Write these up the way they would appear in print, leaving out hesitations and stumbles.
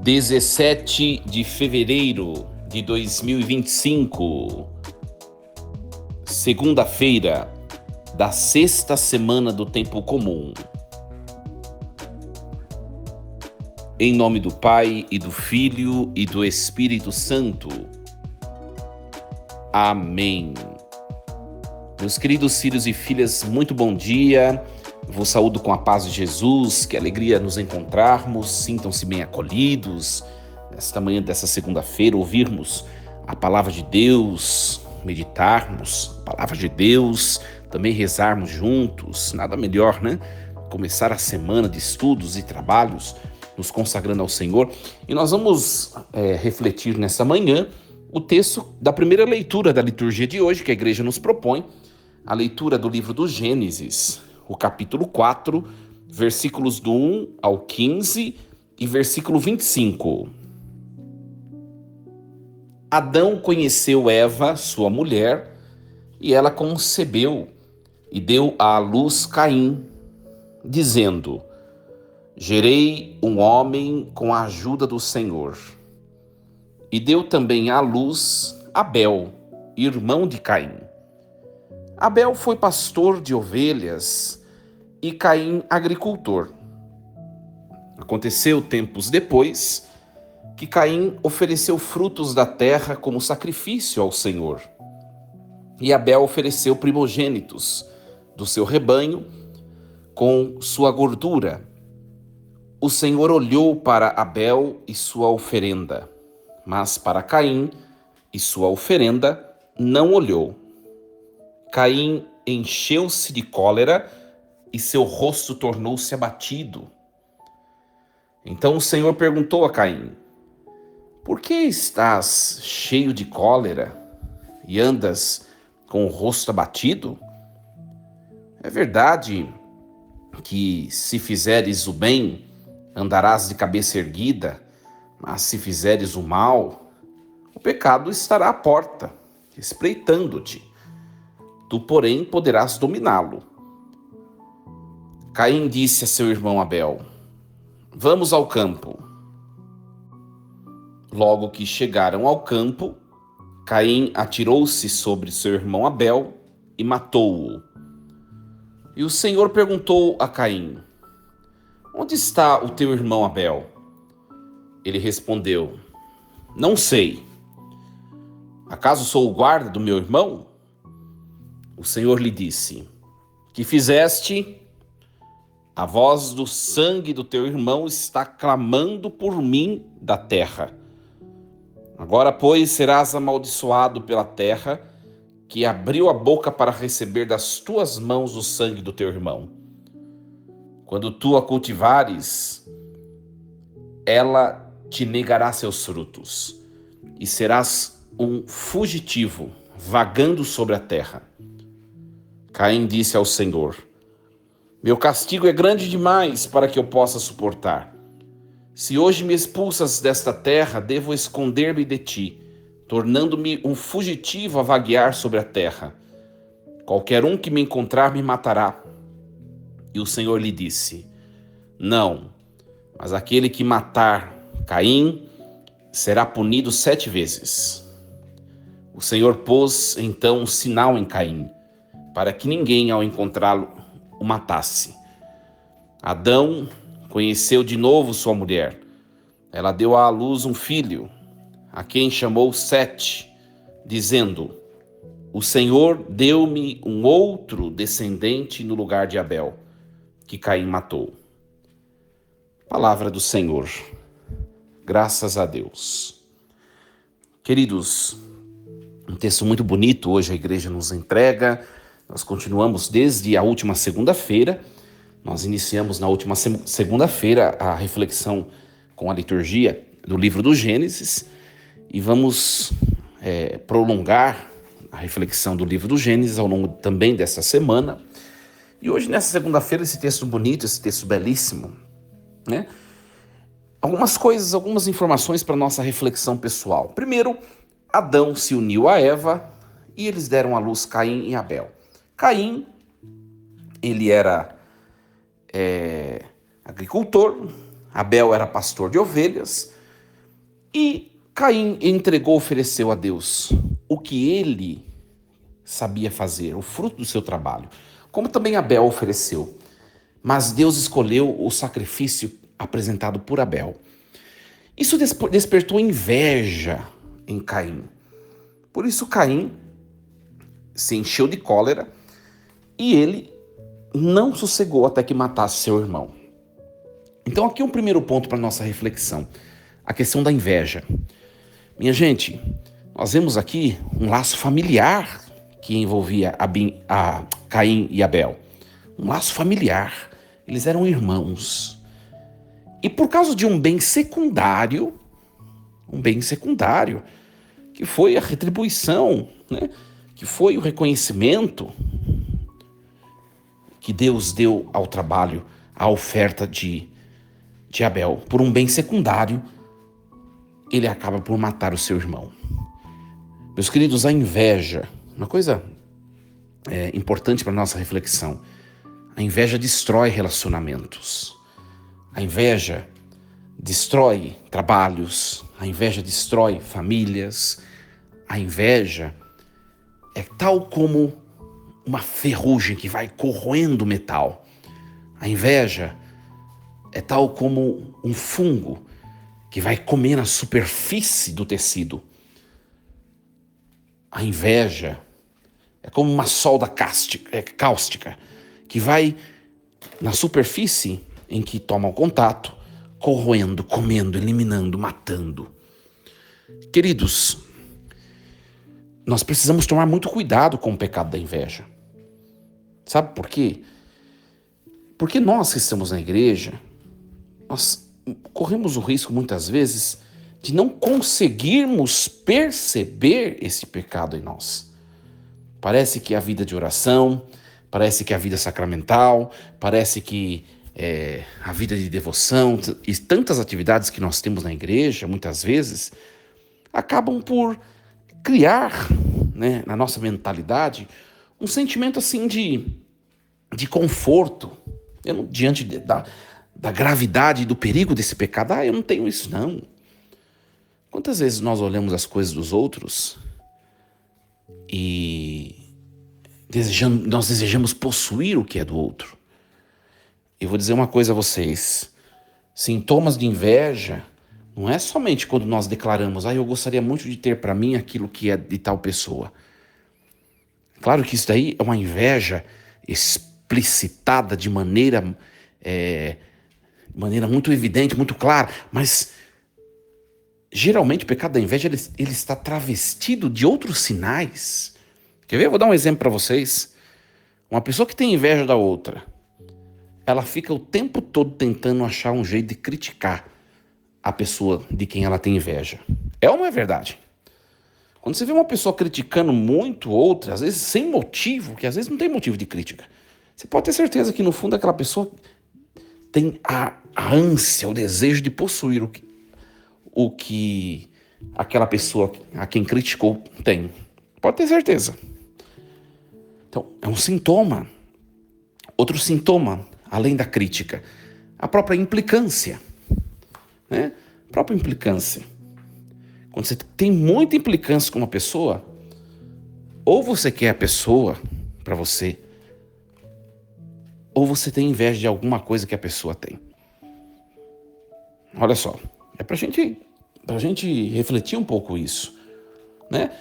17 de fevereiro de 2025, segunda-feira da sexta semana do tempo comum. Em nome do Pai e do Filho e do Espírito Santo. Amém. Meus queridos filhos e filhas, muito bom dia. Vos saúdo com a paz de Jesus, que alegria nos encontrarmos, sintam-se bem acolhidos. Nesta manhã dessa segunda-feira, ouvirmos a palavra de Deus, meditarmos a palavra de Deus, também rezarmos juntos. Nada melhor, né? Começar a semana de estudos e trabalhos, nos consagrando ao Senhor. E nós vamos refletir nessa manhã o texto da primeira leitura da liturgia de hoje, que a igreja nos propõe, a leitura do livro do Gênesis, o capítulo 4, versículos do 1 ao 15 e versículo 25. Adão conheceu Eva, sua mulher, e ela concebeu e deu à luz Caim, dizendo: gerei um homem com a ajuda do Senhor. E deu também à luz Abel, irmão de Caim. Abel foi pastor de ovelhas e Caim agricultor. Aconteceu tempos depois que Caim ofereceu frutos da terra como sacrifício ao Senhor. E Abel ofereceu primogênitos do seu rebanho com sua gordura. O Senhor olhou para Abel e sua oferenda, mas para Caim e sua oferenda não olhou. Caim encheu-se de cólera e seu rosto tornou-se abatido. Então o Senhor perguntou a Caim: por que estás cheio de cólera e andas com o rosto abatido? É verdade que se fizeres o bem, andarás de cabeça erguida, mas se fizeres o mal, o pecado estará à porta, espreitando-te. Tu, porém, poderás dominá-lo. Caim disse a seu irmão Abel: vamos ao campo. Logo que chegaram ao campo, Caim atirou-se sobre seu irmão Abel e matou-o. E o Senhor perguntou a Caim: onde está o teu irmão Abel? Ele respondeu: não sei. Acaso sou o guarda do meu irmão? O Senhor lhe disse: que fizeste? A voz do sangue do teu irmão está clamando por mim da terra. Agora, pois, serás amaldiçoado pela terra, que abriu a boca para receber das tuas mãos o sangue do teu irmão. Quando tu a cultivares, ela te negará seus frutos, e serás um fugitivo, vagando sobre a terra. Caim disse ao Senhor: meu castigo é grande demais para que eu possa suportar. Se hoje me expulsas desta terra, devo esconder-me de ti, tornando-me um fugitivo a vaguear sobre a terra. Qualquer um que me encontrar me matará. E o Senhor lhe disse: não, mas aquele que matar Caim será punido 7 vezes. O Senhor pôs então um sinal em Caim, para que ninguém, ao encontrá-lo, o matasse. Adão conheceu de novo sua mulher. Ela deu à luz um filho, a quem chamou Sete, dizendo: o Senhor deu-me um outro descendente no lugar de Abel, que Caim matou. Palavra do Senhor. Graças a Deus. Queridos, um texto muito bonito hoje a igreja nos entrega. Nós continuamos desde a última segunda-feira. Nós iniciamos na última segunda-feira a reflexão com a liturgia do livro do Gênesis e vamos prolongar a reflexão do livro do Gênesis ao longo também dessa semana. E hoje, nessa segunda-feira, esse texto bonito, esse texto belíssimo, né? Algumas informações para nossa reflexão pessoal. Primeiro, Adão se uniu a Eva e eles deram à luz Caim e Abel. Caim, ele era agricultor, Abel era pastor de ovelhas, E Caim entregou, ofereceu a Deus o que ele sabia fazer, o fruto do seu trabalho, como também Abel ofereceu. Mas Deus escolheu o sacrifício apresentado por Abel. Isso despertou inveja em Caim. Por isso Caim se encheu de cólera e ele não sossegou até que matasse seu irmão. Então aqui é um primeiro ponto para nossa reflexão, a questão da inveja. Minha gente, nós vemos aqui um laço familiar que envolvia a Caim e Abel. Um laço familiar. Eles eram irmãos. E por causa de um bem secundário, que foi a retribuição, né? Que foi o reconhecimento que Deus deu ao trabalho, à oferta de Abel, por um bem secundário, ele acaba por matar o seu irmão. Meus queridos, a inveja, uma coisa importante para a nossa reflexão, a inveja destrói relacionamentos, a inveja destrói trabalhos, a inveja destrói famílias, a inveja é tal como uma ferrugem que vai corroendo o metal. A inveja é tal como um fungo que vai comer na superfície do tecido. A inveja é como uma solda cáustica que vai na superfície em que toma o contato, corroendo, comendo, eliminando, matando. Queridos, nós precisamos tomar muito cuidado com o pecado da inveja. Sabe por quê? Porque nós que estamos na igreja, nós corremos o risco muitas vezes de não conseguirmos perceber esse pecado em nós. Parece que a vida de oração, parece que a vida sacramental, parece que a vida de devoção e tantas atividades que nós temos na igreja, muitas vezes, acabam por criar, né, na nossa mentalidade um sentimento assim de conforto. Diante da gravidade e do perigo desse pecado, eu não tenho isso não. Quantas vezes nós olhamos as coisas dos outros e nós desejamos possuir o que é do outro? Eu vou dizer uma coisa a vocês, sintomas de inveja não é somente quando nós declaramos, eu gostaria muito de ter para mim aquilo que é de tal pessoa. Claro que isso daí é uma inveja explicitada de maneira muito evidente, muito clara, mas geralmente o pecado da inveja ele está travestido de outros sinais. Quer ver? Eu vou dar um exemplo para vocês. Uma pessoa que tem inveja da outra, ela fica o tempo todo tentando achar um jeito de criticar a pessoa de quem ela tem inveja. É ou não é verdade? Quando você vê uma pessoa criticando muito outra, às vezes sem motivo, que às vezes não tem motivo de crítica, você pode ter certeza que no fundo aquela pessoa tem a ânsia, o desejo de possuir o que aquela pessoa a quem criticou tem. Pode ter certeza. Então, é um sintoma. Outro sintoma, além da crítica, a própria implicância. Né? A própria implicância. Quando você tem muita implicância com uma pessoa, ou você quer a pessoa para você, ou você tem inveja de alguma coisa que a pessoa tem. Olha só, é pra gente refletir um pouco isso, né?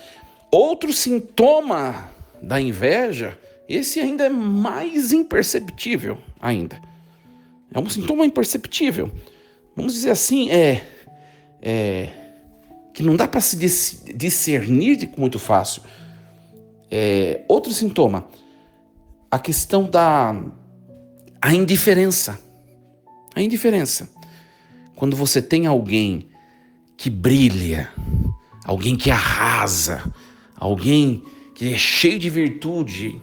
Outro sintoma da inveja, esse ainda é mais imperceptível ainda. É um sintoma imperceptível. Vamos dizer assim, que não dá para se discernir muito fácil. Outro sintoma, a questão a indiferença. A indiferença. Quando você tem alguém que brilha, alguém que arrasa, alguém que é cheio de virtude,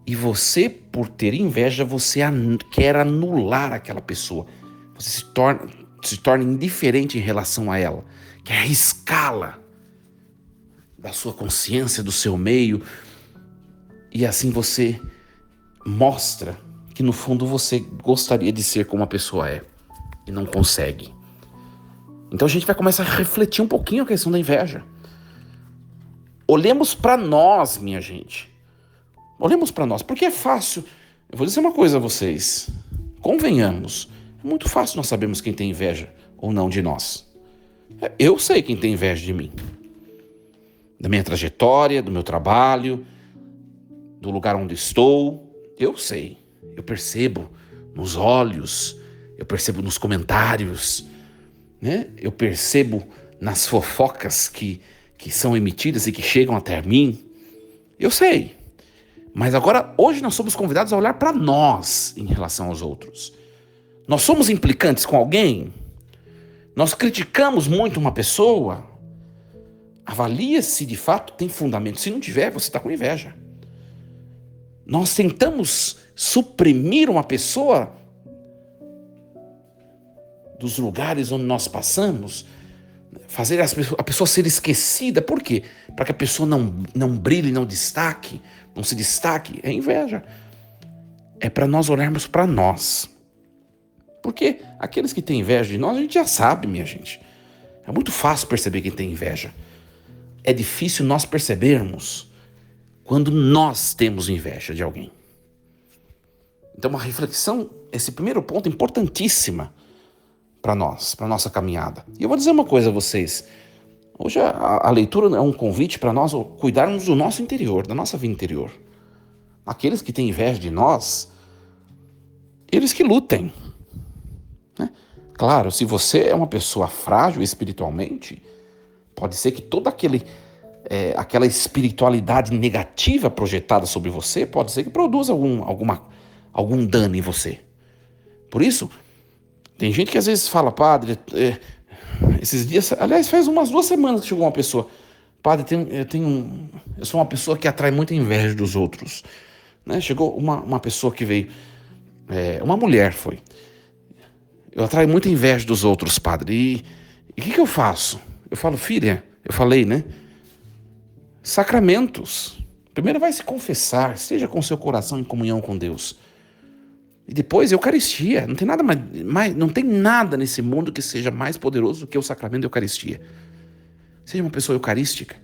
e você, por ter inveja, você quer anular aquela pessoa. Você se torna indiferente em relação a ela, quer riscá-la da sua consciência, do seu meio, e assim você mostra que no fundo você gostaria de ser como a pessoa é e não consegue. Então a gente vai começar a refletir um pouquinho a questão da inveja. Olhemos para nós, minha gente. Olhemos para nós, porque é fácil. Eu vou dizer uma coisa a vocês. Convenhamos, é muito fácil nós sabermos quem tem inveja ou não de nós. Eu sei quem tem inveja de mim. Da minha trajetória, do meu trabalho, do lugar onde estou. Eu sei. Eu percebo nos olhos, eu percebo nos comentários, né? Eu percebo nas fofocas que são emitidas e que chegam até mim. Eu sei. Mas agora, hoje nós somos convidados a olhar para nós em relação aos outros. Nós somos implicantes com alguém? Nós criticamos muito uma pessoa? Avalia se de fato tem fundamento. Se não tiver, você está com inveja. Nós tentamos suprimir uma pessoa dos lugares onde nós passamos, fazer a pessoa ser esquecida. Por quê? Para que a pessoa não brilhe, não se destaque. É inveja. É para nós olharmos para nós. Porque aqueles que têm inveja de nós, a gente já sabe, minha gente. É muito fácil perceber quem tem inveja. É difícil nós percebermos quando nós temos inveja de alguém. Então, uma reflexão, esse primeiro ponto, importantíssima para nós, para a nossa caminhada. E eu vou dizer uma coisa a vocês. Hoje a leitura é um convite para nós cuidarmos do nosso interior, da nossa vida interior. Aqueles que têm inveja de nós, eles que lutem. Né? Claro, se você é uma pessoa frágil espiritualmente, pode ser que toda aquela espiritualidade negativa projetada sobre você, pode ser que produza algum dano em você. Por isso, tem gente que às vezes fala, padre, esses dias, aliás, faz umas 2 semanas que chegou uma pessoa, padre, eu sou uma pessoa que atrai muita inveja dos outros. Né? Chegou uma pessoa que veio, uma mulher foi, eu atraio muita inveja dos outros, padre, e o que eu faço? Eu falo, filha, eu falei, né? Sacramentos. Primeiro vai se confessar, esteja com seu coração em comunhão com Deus. E depois, Eucaristia. Não tem nada não tem nada nesse mundo que seja mais poderoso do que o sacramento da Eucaristia. Seja uma pessoa eucarística.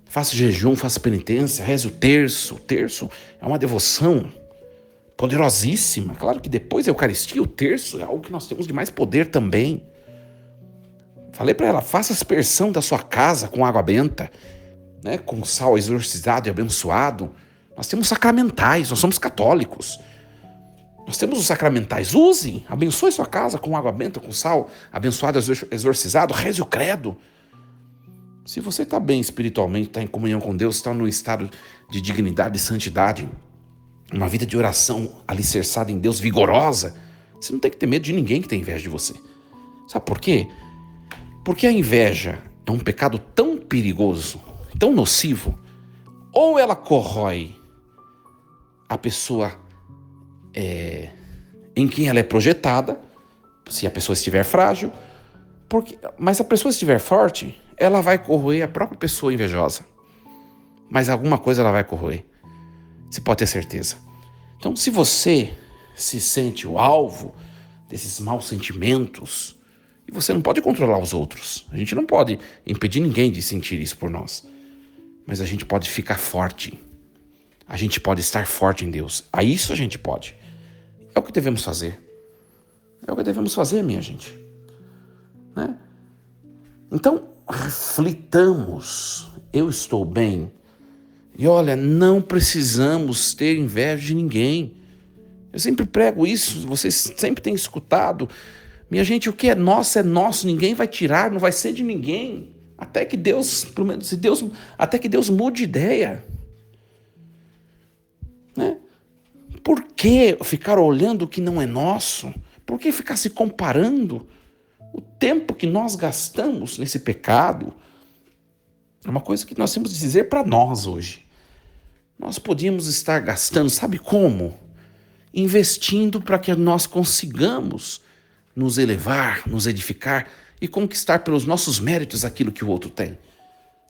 Faça jejum, faça penitência, reze o terço. O terço é uma devoção poderosíssima. Claro que depois da Eucaristia, o terço é algo que nós temos de mais poder também. Falei para ela, faça aspersão da sua casa com água benta, né, com sal exorcizado e abençoado. Nós temos sacramentais, nós somos católicos. Nós temos os sacramentais, use, abençoe sua casa com água benta, com sal abençoado, exorcizado, reze o credo. Se você está bem espiritualmente, está em comunhão com Deus, está num estado de dignidade e santidade, uma vida de oração alicerçada em Deus, vigorosa, você não tem que ter medo de ninguém que tem inveja de você. Sabe por quê? Porque a inveja é um pecado tão perigoso, tão nocivo, ou ela corrói a pessoa em quem ela é projetada, se a pessoa estiver frágil, mas se a pessoa estiver forte, ela vai corroer a própria pessoa invejosa. Mas alguma coisa ela vai corroer. Você pode ter certeza. Então, se você se sente o alvo desses maus sentimentos, e você não pode controlar os outros. A gente não pode impedir ninguém de sentir isso por nós. Mas a gente pode ficar forte. A gente pode estar forte em Deus. A isso a gente pode. É o que devemos fazer. É o que devemos fazer, minha gente. Né? Então, reflitamos. Eu estou bem. E olha, não precisamos ter inveja de ninguém. Eu sempre prego isso, vocês sempre têm escutado. Minha gente, o que é nosso, ninguém vai tirar, não vai ser de ninguém. Até que Deus mude de ideia. Né? Por que ficar olhando o que não é nosso? Por que ficar se comparando? O tempo que nós gastamos nesse pecado é uma coisa que nós temos que dizer para nós hoje. Nós podíamos estar gastando, sabe como? Investindo para que nós consigamos nos elevar, nos edificar e conquistar pelos nossos méritos aquilo que o outro tem.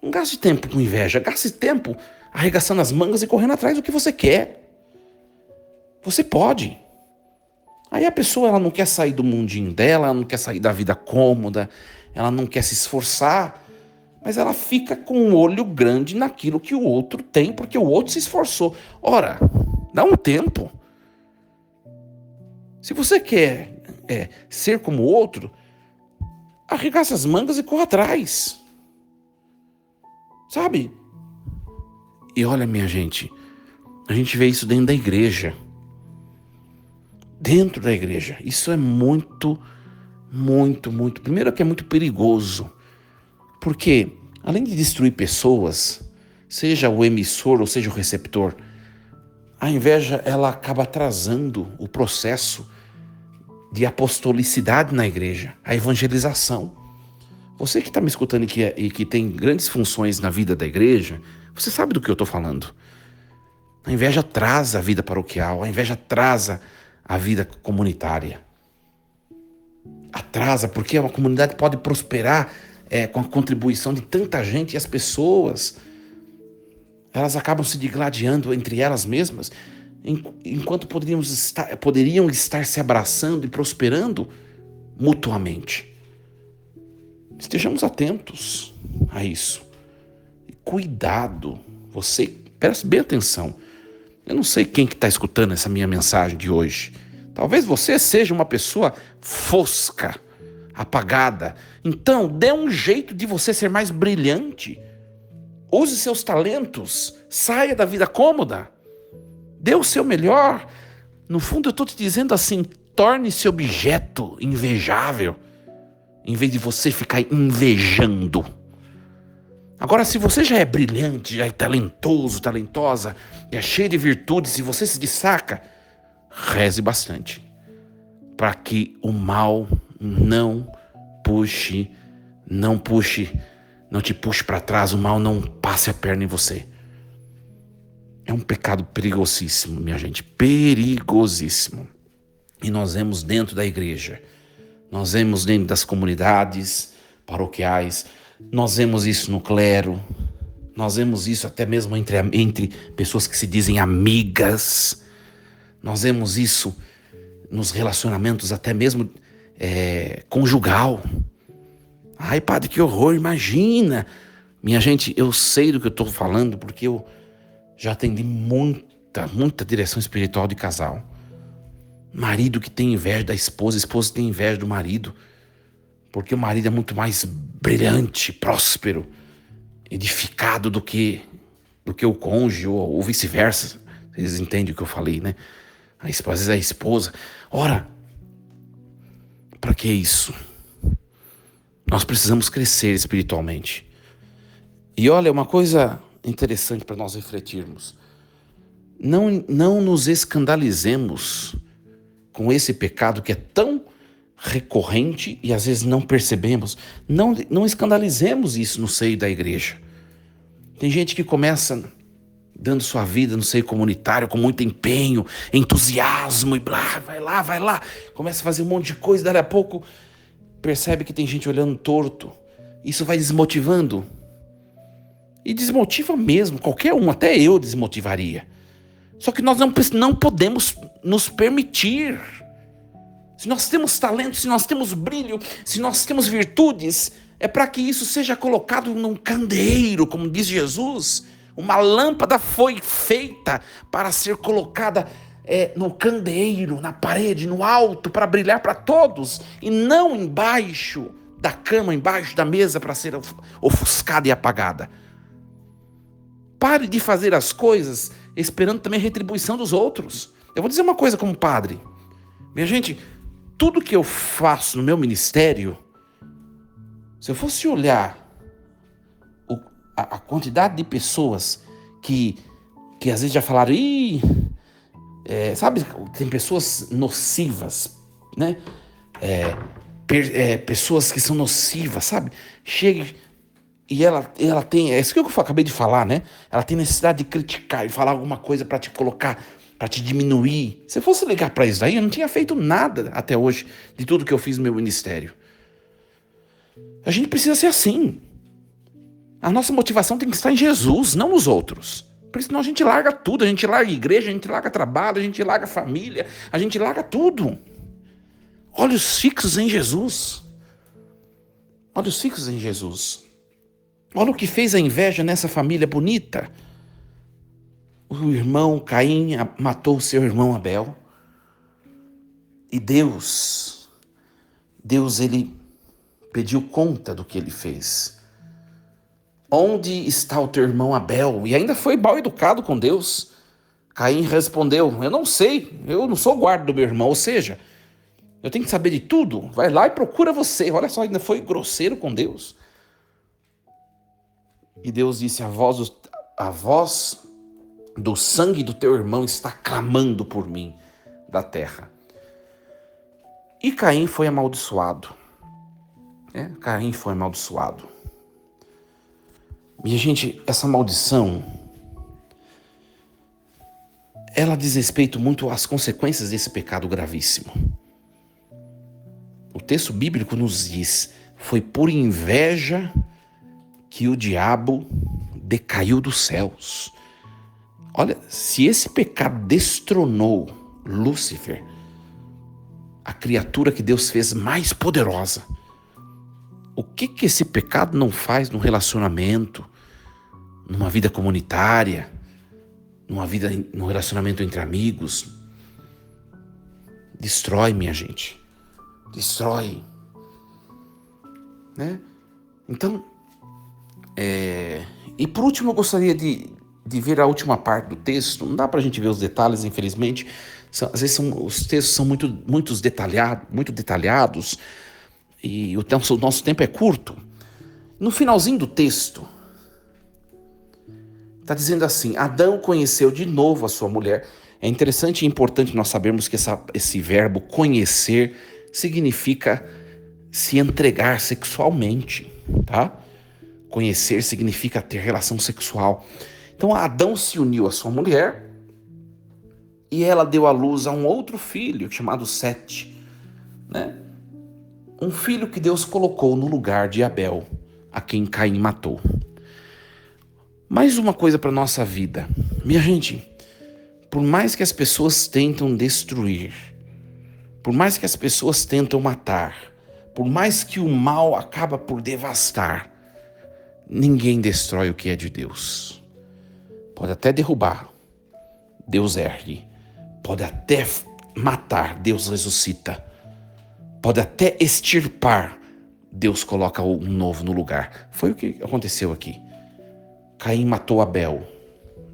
Não gaste tempo com inveja, gaste tempo arregaçando as mangas e correndo atrás do que você quer. Você pode. Aí a pessoa ela não quer sair do mundinho dela, ela não quer sair da vida cômoda, ela não quer se esforçar, mas ela fica com um olho grande naquilo que o outro tem, porque o outro se esforçou. Ora, dá um tempo. Se você quer ser como o outro, arregaça as mangas e corra atrás. Sabe? E olha, minha gente, a gente vê isso dentro da igreja. Dentro da igreja. Isso é muito, muito, muito. Primeiro que é muito perigoso. Porque, além de destruir pessoas, seja o emissor ou seja o receptor, a inveja ela acaba atrasando o processo de apostolicidade na igreja, a evangelização. Você que está me escutando e que tem grandes funções na vida da igreja, você sabe do que eu estou falando. A inveja atrasa a vida paroquial, a inveja atrasa a vida comunitária. Atrasa, porque uma comunidade pode prosperar com a contribuição de tanta gente, e as pessoas elas acabam se digladiando entre elas mesmas, enquanto poderiam estar se abraçando e prosperando mutuamente. Estejamos atentos a isso. Cuidado, você, preste bem atenção. Eu não sei quem que está escutando essa minha mensagem de hoje. Talvez você seja uma pessoa fosca, apagada. Então, dê um jeito de você ser mais brilhante. Use seus talentos. Saia da vida cômoda. Dê o seu melhor. No fundo, eu estou te dizendo assim, torne-se objeto invejável, em vez de você ficar invejando. Agora, se você já é brilhante, já é talentoso, talentosa, é cheio de virtudes, e você se destaca, reze bastante, para que o mal não te puxe para trás, o mal não passe a perna em você. É um pecado perigosíssimo, minha gente, perigosíssimo. E nós vemos dentro da igreja, nós vemos dentro das comunidades paroquiais, nós vemos isso no clero, nós vemos isso até mesmo entre pessoas que se dizem amigas, nós vemos isso nos relacionamentos até mesmo conjugal. Ai, padre, que horror, imagina. Minha gente, eu sei do que eu estou falando, porque eu já atendi muita direção espiritual de casal. Marido que tem inveja da esposa, esposa que tem inveja do marido, porque o marido é muito mais brilhante, próspero, edificado do que o cônjuge, ou vice-versa. Vocês entendem o que eu falei, né? Às vezes a esposa. Ora, para que isso? Nós precisamos crescer espiritualmente. E olha, uma coisa interessante para nós refletirmos. Não nos escandalizemos com esse pecado que é tão recorrente e às vezes não percebemos. Não escandalizemos isso no seio da igreja. Tem gente que começa dando sua vida no seio comunitário com muito empenho, entusiasmo e blá, vai lá. Começa a fazer um monte de coisa, daí a pouco percebe que tem gente olhando torto. Isso vai desmotivando. E desmotiva mesmo, qualquer um, até eu desmotivaria. Só que nós não podemos nos permitir. Se nós temos talento, se nós temos brilho, se nós temos virtudes, é para que isso seja colocado num candeeiro, como diz Jesus. Uma lâmpada foi feita para ser colocada no candeeiro, na parede, no alto, para brilhar para todos, e não embaixo da cama, embaixo da mesa, para ser ofuscada e apagada. Pare de fazer as coisas esperando também a retribuição dos outros. Eu vou dizer uma coisa como padre. Minha gente, tudo que eu faço no meu ministério, se eu fosse olhar a quantidade de pessoas que às vezes já falaram, sabe, tem pessoas nocivas, né? Pessoas que são nocivas, sabe? Chega e ela tem, é isso que eu acabei de falar, né? Ela tem necessidade de criticar e falar alguma coisa para te colocar, para te diminuir. Se eu fosse ligar para isso aí, eu não tinha feito nada até hoje de tudo que eu fiz no meu ministério. A gente precisa ser assim. A nossa motivação tem que estar em Jesus, não nos outros. Porque senão a gente larga tudo, a gente larga a igreja, a gente larga trabalho, a gente larga a família, a gente larga tudo. Olhos fixos em Jesus. Olhos fixos em Jesus. Olha o que fez a inveja nessa família bonita. O irmão Caim matou o seu irmão Abel. E Deus ele pediu conta do que ele fez. Onde está o teu irmão Abel? E ainda foi mal educado com Deus. Caim respondeu, eu não sei, eu não sou guarda do meu irmão, ou seja, eu tenho que saber de tudo, vai lá e procura você. Olha só, ainda foi grosseiro com Deus. E Deus disse, a voz do sangue do teu irmão está clamando por mim da terra. E Caim foi amaldiçoado. Caim foi amaldiçoado. Minha gente, essa maldição, ela diz respeito muito às consequências desse pecado gravíssimo. O texto bíblico nos diz, foi por inveja que o diabo decaiu dos céus. Olha, se esse pecado destronou Lúcifer, a criatura que Deus fez mais poderosa, o que esse pecado não faz num relacionamento, numa vida comunitária, num relacionamento entre amigos? Destrói, minha gente. Destrói. Né? Então, e por último eu gostaria de ver a última parte do texto. Não dá pra gente ver os detalhes, infelizmente. Às vezes os textos são muito detalhados e o nosso tempo é curto. No finalzinho do texto, está dizendo assim, Adão conheceu de novo a sua mulher. É interessante e importante nós sabermos que esse verbo conhecer significa se entregar sexualmente, tá? Conhecer significa ter relação sexual. Então Adão se uniu à sua mulher e ela deu à luz a um outro filho chamado Sete, né? Um filho que Deus colocou no lugar de Abel, a quem Caim matou. Mais uma coisa para a nossa vida. Minha gente, por mais que as pessoas tentam destruir, por mais que as pessoas tentam matar, por mais que o mal acaba por devastar, ninguém destrói o que é de Deus. Pode até derrubar, Deus ergue. Pode até matar, Deus ressuscita. Pode até extirpar, Deus coloca um novo no lugar. Foi o que aconteceu aqui. Caim matou Abel.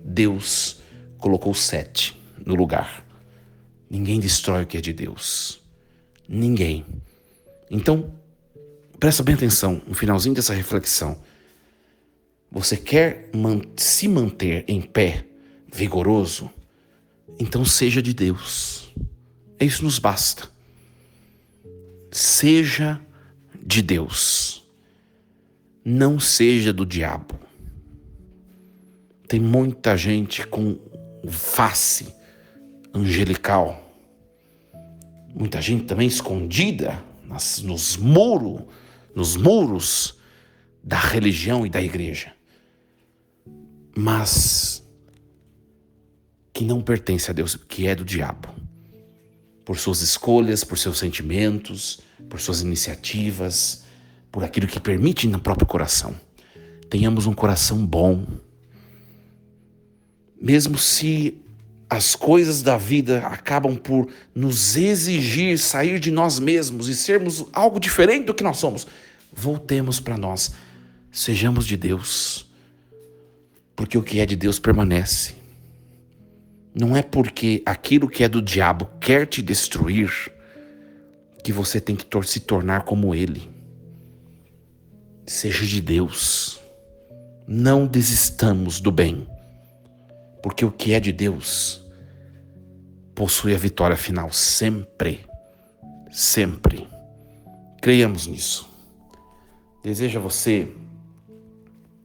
Deus colocou Sete no lugar. Ninguém destrói o que é de Deus. Ninguém. Então, presta bem atenção no finalzinho dessa reflexão. Você quer se manter em pé, vigoroso? Então seja de Deus. Isso nos basta. Seja de Deus. Não seja do diabo. Tem muita gente com face angelical. Muita gente também escondida nos muros da religião e da igreja. Mas que não pertence a Deus, que é do diabo. Por suas escolhas, por seus sentimentos, por suas iniciativas, por aquilo que permite no próprio coração. Tenhamos um coração bom. Mesmo se as coisas da vida acabam por nos exigir sair de nós mesmos e sermos algo diferente do que nós somos, voltemos para nós. Sejamos de Deus. Porque o que é de Deus permanece. Não é porque aquilo que é do diabo quer te destruir que você tem que se tornar como ele. Seja de Deus. Não desistamos do bem. Porque o que é de Deus possui a vitória final sempre. Sempre. Creiamos nisso. Desejo a você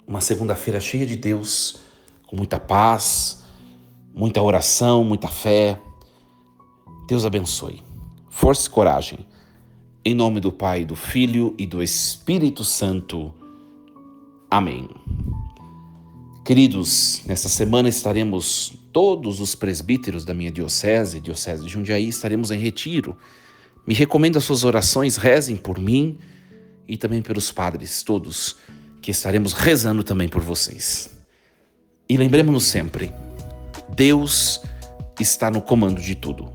uma segunda-feira cheia de Deus, com muita paz, muita oração, muita fé. Deus abençoe. Força e coragem. Em nome do Pai, do Filho e do Espírito Santo. Amém. Queridos, nesta semana estaremos todos os presbíteros da minha diocese de Jundiaí, estaremos em retiro Me recomendo as suas orações, rezem por mim e também pelos padres todos, que estaremos rezando também por vocês. E lembremos-nos sempre, Deus está no comando de tudo.